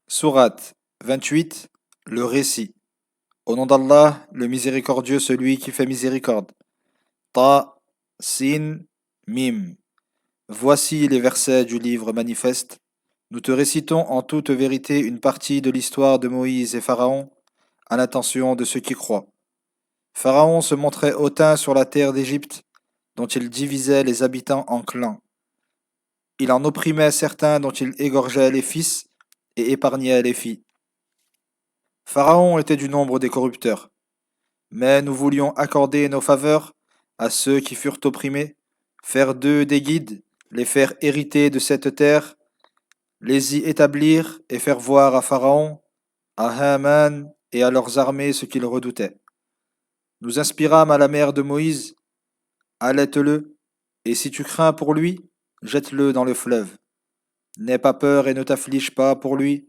Sourate 28, le récit. Au nom d'Allah, le miséricordieux, celui qui fait miséricorde. Ta, Sin, Mim. Voici les versets du livre manifeste. Nous te récitons en toute vérité une partie de l'histoire de Moïse et Pharaon, à l'intention de ceux qui croient. Pharaon se montrait hautain sur la terre d'Égypte, dont il divisait les habitants en clans. Il en opprimait certains dont il égorgeait les fils et épargnait les filles. Pharaon était du nombre des corrupteurs. Mais nous voulions accorder nos faveurs à ceux qui furent opprimés, faire d'eux des guides, les faire hériter de cette terre, les y établir et faire voir à Pharaon, à Haman et à leurs armées ce qu'ils redoutaient. Nous inspirâmes à la mère de Moïse, allaite-le, et si tu crains pour lui, jette-le dans le fleuve. N'aie pas peur et ne t'afflige pas pour lui,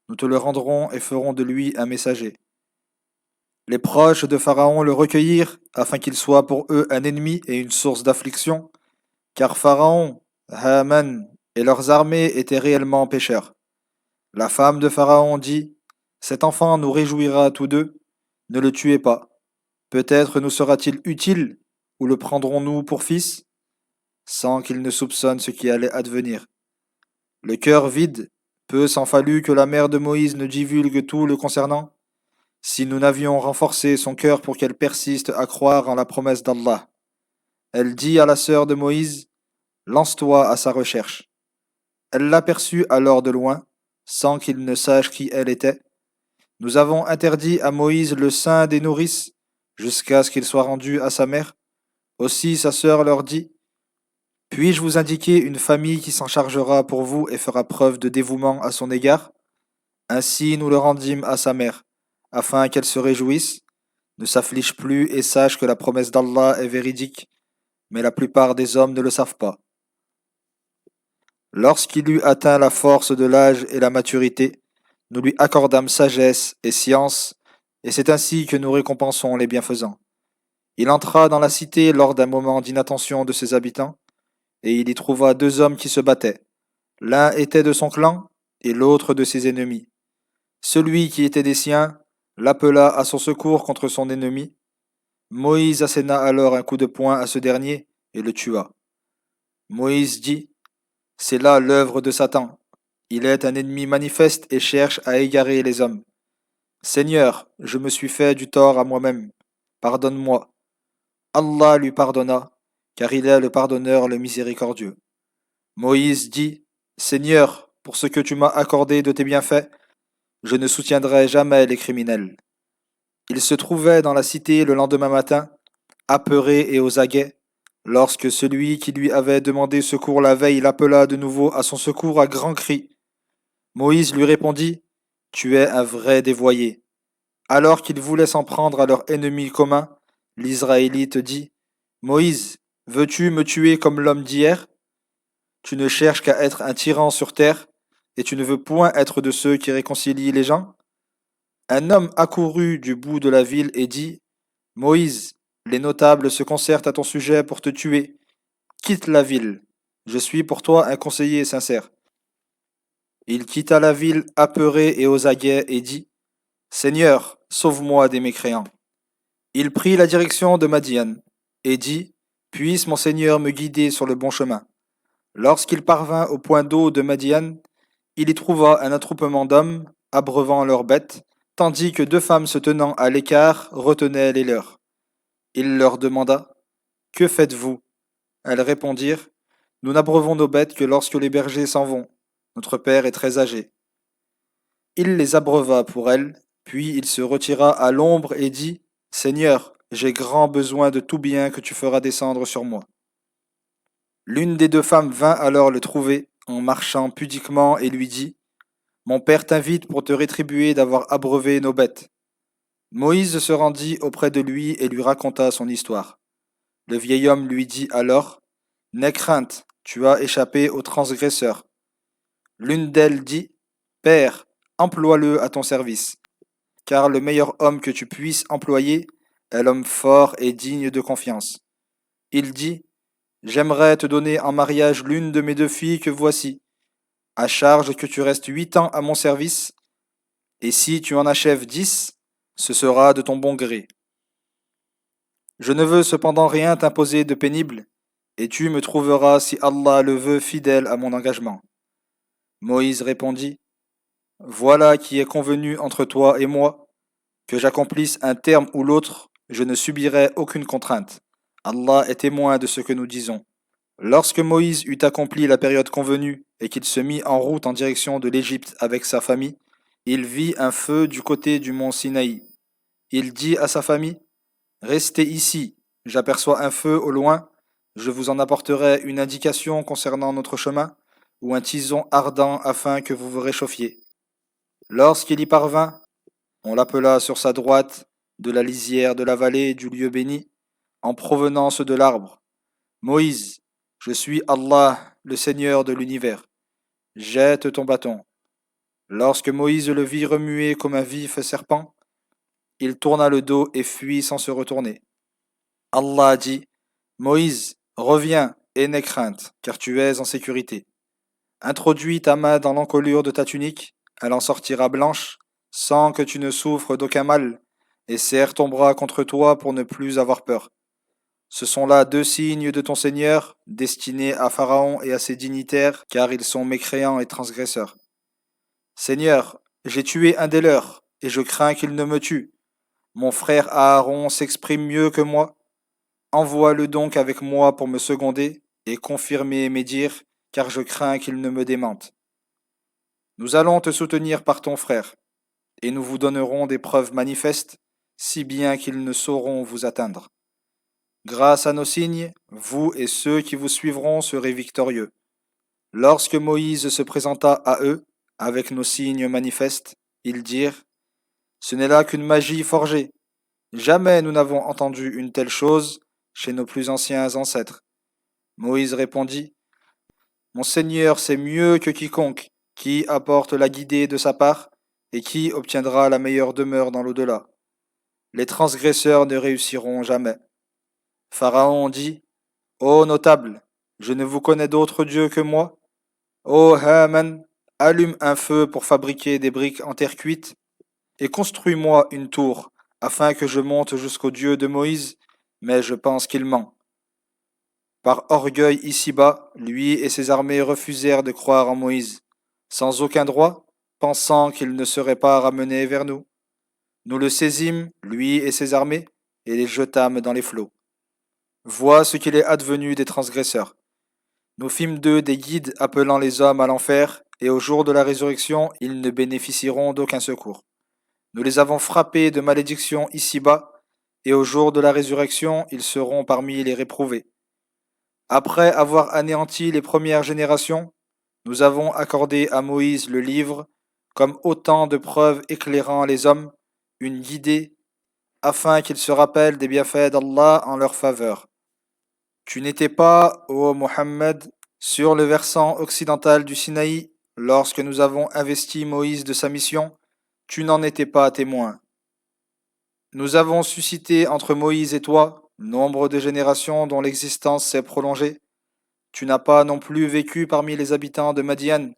nous te le rendrons et ferons de lui un messager. Les proches de Pharaon le recueillirent, afin qu'il soit pour eux un ennemi et une source d'affliction, car Pharaon, Haman et leurs armées étaient réellement pécheurs. La femme de Pharaon dit, cet enfant nous réjouira tous deux, ne le tuez pas. Peut-être nous sera-t-il utile, ou le prendrons-nous pour fils, sans qu'il ne soupçonne ce qui allait advenir. Le cœur vide, peu s'en fallut que la mère de Moïse ne divulgue tout le concernant. Si nous n'avions renforcé son cœur pour qu'elle persiste à croire en la promesse d'Allah. Elle dit à la sœur de Moïse, lance-toi à sa recherche. Elle l'aperçut alors de loin, sans qu'il ne sache qui elle était. Nous avons interdit à Moïse le sein des nourrices, jusqu'à ce qu'il soit rendu à sa mère. Aussi sa sœur leur dit, puis-je vous indiquer une famille qui s'en chargera pour vous et fera preuve de dévouement à son égard? Ainsi nous le rendîmes à sa mère, afin qu'elle se réjouisse, ne s'afflige plus et sache que la promesse d'Allah est véridique, mais la plupart des hommes ne le savent pas. Lorsqu'il eut atteint la force de l'âge et la maturité, nous lui accordâmes sagesse et science, et c'est ainsi que nous récompensons les bienfaisants. Il entra dans la cité lors d'un moment d'inattention de ses habitants, et il y trouva deux hommes qui se battaient. L'un était de son clan, et l'autre de ses ennemis. Celui qui était des siens l'appela à son secours contre son ennemi. Moïse asséna alors un coup de poing à ce dernier et le tua. Moïse dit, c'est là l'œuvre de Satan. Il est un ennemi manifeste et cherche à égarer les hommes. Seigneur, je me suis fait du tort à moi-même. Pardonne-moi. Allah lui pardonna, car il est le pardonneur, le miséricordieux. Moïse dit, Seigneur, pour ce que tu m'as accordé de tes bienfaits, je ne soutiendrai jamais les criminels. Il se trouvait dans la cité le lendemain matin, apeuré et aux aguets, lorsque celui qui lui avait demandé secours la veille l'appela de nouveau à son secours à grands cris. Moïse lui répondit, tu es un vrai dévoyé. Alors qu'ils voulaient s'en prendre à leur ennemi commun, l'Israélite dit, Moïse, veux-tu me tuer comme l'homme d'hier? Tu ne cherches qu'à être un tyran sur terre, et tu ne veux point être de ceux qui réconcilient les gens? Un homme accourut du bout de la ville et dit, Moïse, les notables se concertent à ton sujet pour te tuer. Quitte la ville. Je suis pour toi un conseiller sincère. Il quitta la ville apeuré et aux aguets et dit, Seigneur, sauve-moi des mécréants. Il prit la direction de Madian et dit, Puisse mon Seigneur me guider sur le bon chemin. Lorsqu'il parvint au point d'eau de Madian, il y trouva un attroupement d'hommes abreuvant leurs bêtes, tandis que deux femmes se tenant à l'écart retenaient les leurs. Il leur demanda, Que faites-vous? Elles répondirent, Nous n'abreuvons nos bêtes que lorsque les bergers s'en vont. Notre père est très âgé. Il les abreuva pour elles, puis il se retira à l'ombre et dit, Seigneur, j'ai grand besoin de tout bien que tu feras descendre sur moi. L'une des deux femmes vint alors le trouver, en marchant pudiquement, et lui dit, Mon père t'invite pour te rétribuer d'avoir abreuvé nos bêtes. Moïse se rendit auprès de lui et lui raconta son histoire. Le vieil homme lui dit alors, N'aie crainte, tu as échappé aux transgresseurs. L'une d'elles dit, Père, emploie-le à ton service, car le meilleur homme que tu puisses employer est l'homme fort et digne de confiance. Il dit, J'aimerais te donner en mariage l'une de mes deux filles que voici, à charge que tu restes 8 ans à mon service, et si tu en achèves 10, ce sera de ton bon gré. Je ne veux cependant rien t'imposer de pénible, et tu me trouveras, si Allah le veut, fidèle à mon engagement. Moïse répondit, voilà qui est convenu entre toi et moi, que j'accomplisse un terme ou l'autre, je ne subirai aucune contrainte. Allah est témoin de ce que nous disons. Lorsque Moïse eut accompli la période convenue et qu'il se mit en route en direction de l'Égypte avec sa famille, il vit un feu du côté du mont Sinaï. Il dit à sa famille, restez ici, j'aperçois un feu au loin, je vous en apporterai une indication concernant notre chemin, ou un tison ardent afin que vous vous réchauffiez. Lorsqu'il y parvint, on l'appela sur sa droite de la lisière de la vallée du lieu béni, en provenance de l'arbre. Moïse, je suis Allah, le Seigneur de l'univers. Jette ton bâton. Lorsque Moïse le vit remuer comme un vif serpent, il tourna le dos et fuit sans se retourner. Allah dit, Moïse, reviens et n'aie crainte, car tu es en sécurité. Introduis ta main dans l'encolure de ta tunique, elle en sortira blanche, sans que tu ne souffres d'aucun mal, et serre ton bras contre toi pour ne plus avoir peur. Ce sont là 2 signes de ton Seigneur, destinés à Pharaon et à ses dignitaires, car ils sont mécréants et transgresseurs. Seigneur, j'ai tué un des leurs, et je crains qu'il ne me tue. Mon frère Aaron s'exprime mieux que moi. Envoie-le donc avec moi pour me seconder et confirmer mes dires, car je crains qu'il ne me démente. Nous allons te soutenir par ton frère, et nous vous donnerons des preuves manifestes, si bien qu'ils ne sauront vous atteindre. Grâce à nos signes, vous et ceux qui vous suivront serez victorieux. Lorsque Moïse se présenta à eux, avec nos signes manifestes, ils dirent, ce n'est là qu'une magie forgée. Jamais nous n'avons entendu une telle chose chez nos plus anciens ancêtres. Moïse répondit, mon Seigneur sait mieux que quiconque qui apporte la guidée de sa part et qui obtiendra la meilleure demeure dans l'au-delà. Les transgresseurs ne réussiront jamais. Pharaon dit, ô notable, je ne vous connais d'autre Dieu que moi. Ô Haman, allume un feu pour fabriquer des briques en terre cuite et construis-moi une tour afin que je monte jusqu'au Dieu de Moïse, mais je pense qu'il ment. Par orgueil ici-bas, lui et ses armées refusèrent de croire en Moïse, sans aucun droit, pensant qu'il ne serait pas ramené vers nous. Nous le saisîmes, lui et ses armées, et les jetâmes dans les flots. Vois ce qu'il est advenu des transgresseurs. Nous fîmes d'eux des guides appelant les hommes à l'enfer, et au jour de la résurrection, ils ne bénéficieront d'aucun secours. Nous les avons frappés de malédiction ici-bas, et au jour de la résurrection, ils seront parmi les réprouvés. Après avoir anéanti les premières générations, nous avons accordé à Moïse le livre comme autant de preuves éclairant les hommes, une guidée, afin qu'ils se rappellent des bienfaits d'Allah en leur faveur. Tu n'étais pas, ô Mohammed, sur le versant occidental du Sinaï lorsque nous avons investi Moïse de sa mission, tu n'en étais pas témoin. Nous avons suscité entre Moïse et toi nombre de générations dont l'existence s'est prolongée. Tu n'as pas non plus vécu parmi les habitants de Madian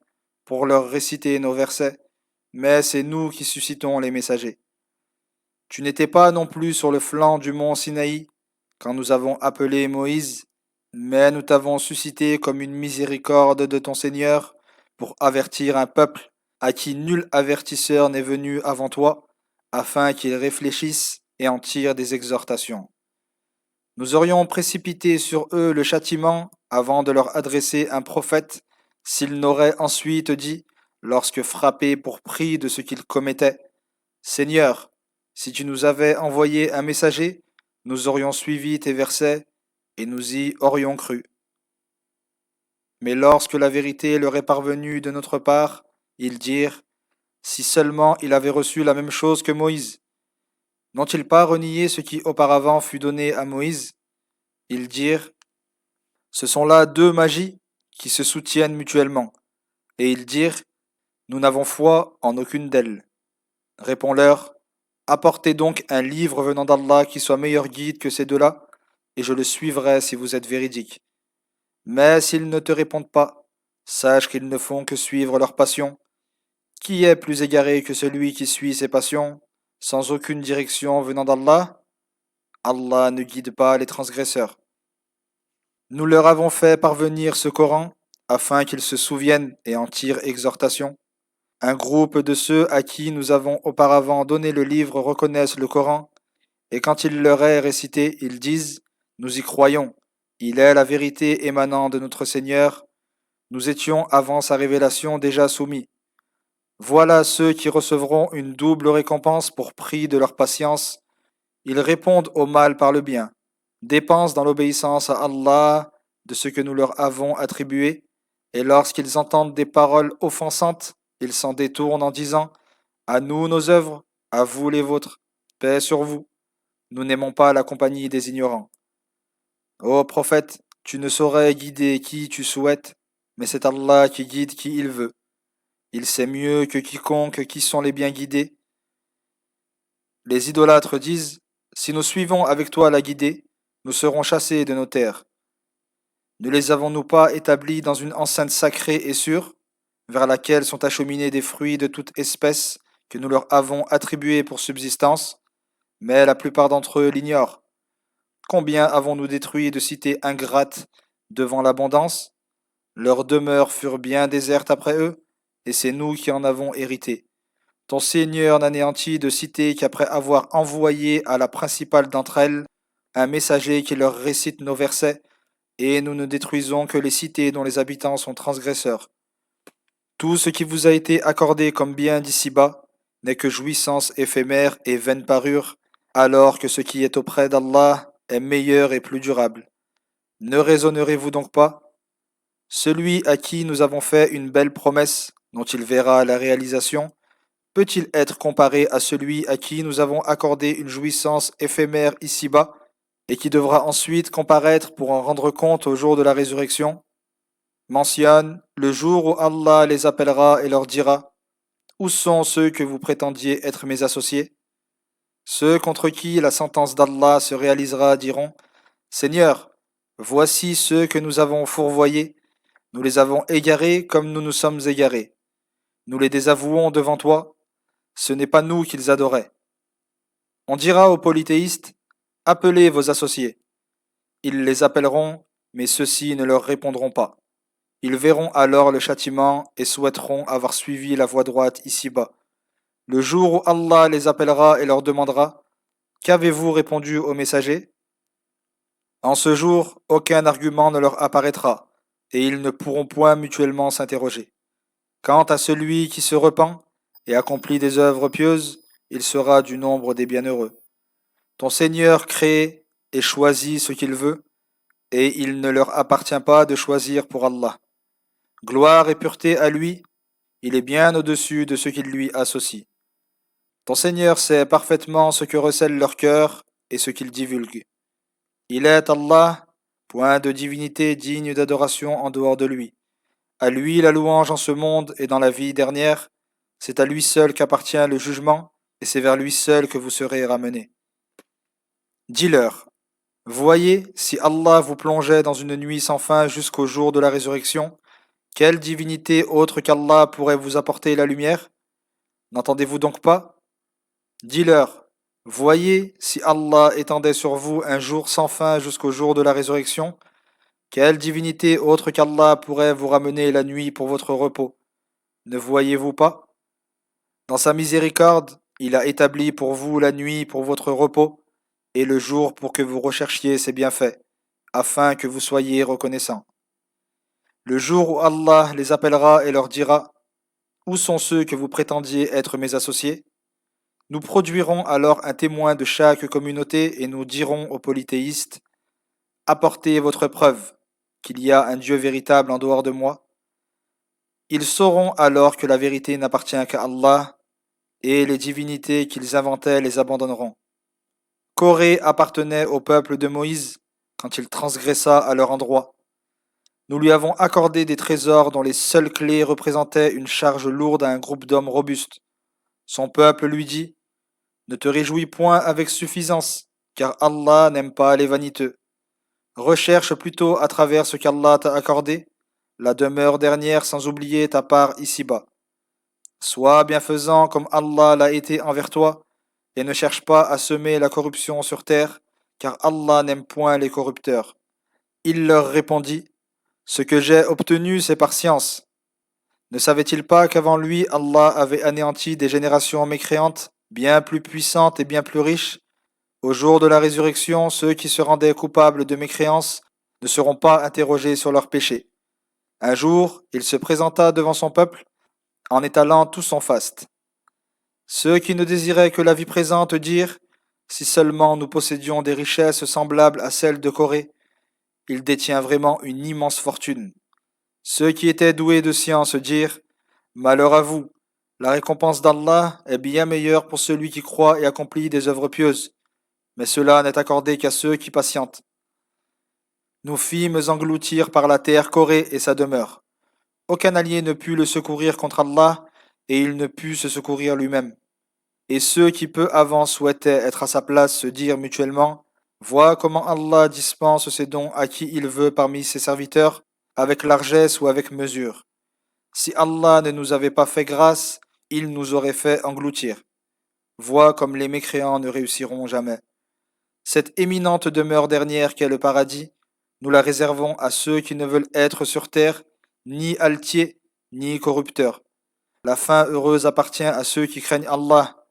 pour leur réciter nos versets, mais c'est nous qui suscitons les messagers. Tu n'étais pas non plus sur le flanc du mont Sinaï quand nous avons appelé Moïse, mais nous t'avons suscité comme une miséricorde de ton Seigneur pour avertir un peuple à qui nul avertisseur n'est venu avant toi, afin qu'ils réfléchissent et en tirent des exhortations. Nous aurions précipité sur eux le châtiment avant de leur adresser un prophète, s'ils n'auraient ensuite dit, lorsque frappés pour prix de ce qu'ils commettaient, Seigneur, si tu nous avais envoyé un messager, nous aurions suivi tes versets et nous y aurions cru. Mais lorsque la vérité leur est parvenue de notre part, ils dirent, si seulement il avait reçu la même chose que Moïse. N'ont-ils pas renié ce qui auparavant fut donné à Moïse? Ils dirent, ce sont là 2 magies qui se soutiennent mutuellement. Et ils dirent, nous n'avons foi en aucune d'elles. Réponds-leur, apportez donc un livre venant d'Allah qui soit meilleur guide que ces 2-là, et je le suivrai si vous êtes véridique. Mais s'ils ne te répondent pas, sache qu'ils ne font que suivre leur passion. Qui est plus égaré que celui qui suit ses passions, sans aucune direction venant d'Allah? Allah ne guide pas les transgresseurs. Nous leur avons fait parvenir ce Coran afin qu'ils se souviennent et en tirent exhortation. Un groupe de ceux à qui nous avons auparavant donné le livre reconnaissent le Coran, et quand il leur est récité, ils disent: Nous y croyons, il est la vérité émanant de notre Seigneur, nous étions avant sa révélation déjà soumis. Voilà ceux qui recevront une double récompense pour prix de leur patience. Ils répondent au mal par le bien, dépensent dans l'obéissance à Allah de ce que nous leur avons attribué, et lorsqu'ils entendent des paroles offensantes, ils s'en détournent en disant: À nous nos œuvres, à vous les vôtres, paix sur vous. Nous n'aimons pas la compagnie des ignorants. Ô prophète, tu ne saurais guider qui tu souhaites, mais c'est Allah qui guide qui il veut. Il sait mieux que quiconque qui sont les bien guidés. Les idolâtres disent: Si nous suivons avec toi la guidée, nous serons chassés de nos terres. Ne les avons-nous pas établis dans une enceinte sacrée et sûre, vers laquelle sont acheminés des fruits de toute espèce que nous leur avons attribués pour subsistance, mais la plupart d'entre eux l'ignorent. Combien avons-nous détruit de cités ingrates devant l'abondance? Leurs demeures furent bien désertes après eux, et c'est nous qui en avons hérité. Ton Seigneur n'anéantit de cité qu'après avoir envoyé à la principale d'entre elles un messager qui leur récite nos versets, et nous ne détruisons que les cités dont les habitants sont transgresseurs. Tout ce qui vous a été accordé comme bien d'ici-bas n'est que jouissance éphémère et vaine parure, alors que ce qui est auprès d'Allah est meilleur et plus durable. Ne raisonnerez-vous donc pas? Celui à qui nous avons fait une belle promesse, dont il verra la réalisation, peut-il être comparé à celui à qui nous avons accordé une jouissance éphémère ici-bas, et qui devra ensuite comparaître pour en rendre compte au jour de la résurrection? Mentionne le jour où Allah les appellera et leur dira: Où sont ceux que vous prétendiez être mes associés? Ceux contre qui la sentence d'Allah se réalisera diront: Seigneur, voici ceux que nous avons fourvoyés, nous les avons égarés comme nous nous sommes égarés. Nous les désavouons devant toi, ce n'est pas nous qu'ils adoraient. On dira aux polythéistes: Appelez vos associés. Ils les appelleront, mais ceux-ci ne leur répondront pas. Ils verront alors le châtiment et souhaiteront avoir suivi la voie droite ici-bas. Le jour où Allah les appellera et leur demandera: Qu'avez-vous répondu aux messagers? En ce jour, aucun argument ne leur apparaîtra, et ils ne pourront point mutuellement s'interroger. Quant à celui qui se repent et accomplit des œuvres pieuses, il sera du nombre des bienheureux. Ton Seigneur crée et choisit ce qu'il veut, et il ne leur appartient pas de choisir pour Allah. Gloire et pureté à lui, il est bien au-dessus de ce qu'il lui associe. Ton Seigneur sait parfaitement ce que recèle leur cœur et ce qu'ils divulguent. Il est Allah, point de divinité digne d'adoration en dehors de lui. À lui la louange en ce monde et dans la vie dernière, c'est à lui seul qu'appartient le jugement, et c'est vers lui seul que vous serez ramenés. Dis-leur: Voyez, si Allah vous plongeait dans une nuit sans fin jusqu'au jour de la résurrection, quelle divinité autre qu'Allah pourrait vous apporter la lumière? N'entendez-vous donc pas? Dis-leur: Voyez, si Allah étendait sur vous un jour sans fin jusqu'au jour de la résurrection, quelle divinité autre qu'Allah pourrait vous ramener la nuit pour votre repos? Ne voyez-vous pas? Dans sa miséricorde, il a établi pour vous la nuit pour votre repos, et le jour pour que vous recherchiez ses bienfaits, afin que vous soyez reconnaissants. Le jour où Allah les appellera et leur dira: Où sont ceux que vous prétendiez être mes associés? Nous produirons alors un témoin de chaque communauté et nous dirons aux polythéistes: Apportez votre preuve qu'il y a un Dieu véritable en dehors de moi. Ils sauront alors que la vérité n'appartient qu'à Allah, et les divinités qu'ils inventaient les abandonneront. Corée appartenait au peuple de Moïse quand il transgressa à leur endroit. Nous lui avons accordé des trésors dont les seules clés représentaient une charge lourde à un groupe d'hommes robustes. Son peuple lui dit: Ne te réjouis point avec suffisance, car Allah n'aime pas les vaniteux. Recherche plutôt à travers ce qu'Allah t'a accordé, la demeure dernière sans oublier ta part ici-bas. Sois bienfaisant comme Allah l'a été envers toi, et ne cherche pas à semer la corruption sur terre, car Allah n'aime point les corrupteurs. Il leur répondit, ce que j'ai obtenu, c'est par science. Ne savait-il pas qu'avant lui, Allah avait anéanti des générations mécréantes, bien plus puissantes et bien plus riches? Au jour de la résurrection, ceux qui se rendaient coupables de mécréance ne seront pas interrogés sur leurs péchés. Un jour, il se présenta devant son peuple en étalant tout son faste. Ceux qui ne désiraient que la vie présente dirent, si seulement nous possédions des richesses semblables à celles de Corée, il détient vraiment une immense fortune. Ceux qui étaient doués de science dirent, malheur à vous, la récompense d'Allah est bien meilleure pour celui qui croit et accomplit des œuvres pieuses, mais cela n'est accordé qu'à ceux qui patientent. Nous fîmes engloutir par la terre Corée et sa demeure. Aucun allié ne put le secourir contre Allah, et il ne put se secourir lui-même. Et ceux qui peu avant souhaitaient être à sa place se dirent mutuellement, vois comment Allah dispense ses dons à qui il veut parmi ses serviteurs, avec largesse ou avec mesure. Si Allah ne nous avait pas fait grâce, il nous aurait fait engloutir. Vois comme les mécréants ne réussiront jamais. Cette éminente demeure dernière qu'est le paradis, nous la réservons à ceux qui ne veulent être sur terre ni altiers ni corrupteurs. La fin heureuse appartient à ceux qui craignent Allah.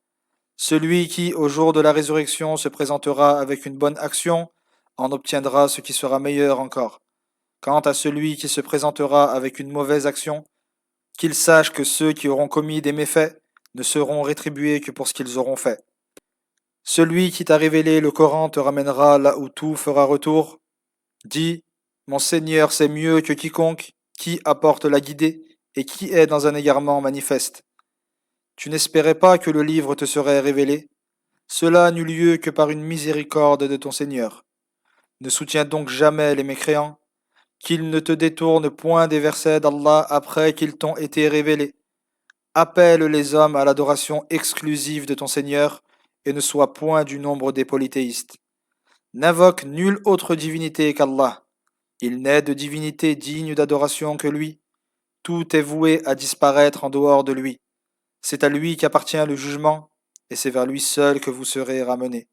Celui qui, au jour de la résurrection, se présentera avec une bonne action, en obtiendra ce qui sera meilleur encore. Quant à celui qui se présentera avec une mauvaise action, qu'il sache que ceux qui auront commis des méfaits ne seront rétribués que pour ce qu'ils auront fait. Celui qui t'a révélé le Coran te ramènera là où tout fera retour. Dis, mon Seigneur sait mieux que quiconque qui apporte la guidée et qui est dans un égarement manifeste. Tu n'espérais pas que le livre te serait révélé. Cela n'eut lieu que par une miséricorde de ton Seigneur. Ne soutiens donc jamais les mécréants, qu'ils ne te détournent point des versets d'Allah après qu'ils t'ont été révélés. Appelle les hommes à l'adoration exclusive de ton Seigneur et ne sois point du nombre des polythéistes. N'invoque nulle autre divinité qu'Allah. Il n'est de divinité digne d'adoration que lui. Tout est voué à disparaître en dehors de lui. C'est à lui qu'appartient le jugement, et c'est vers lui seul que vous serez ramenés.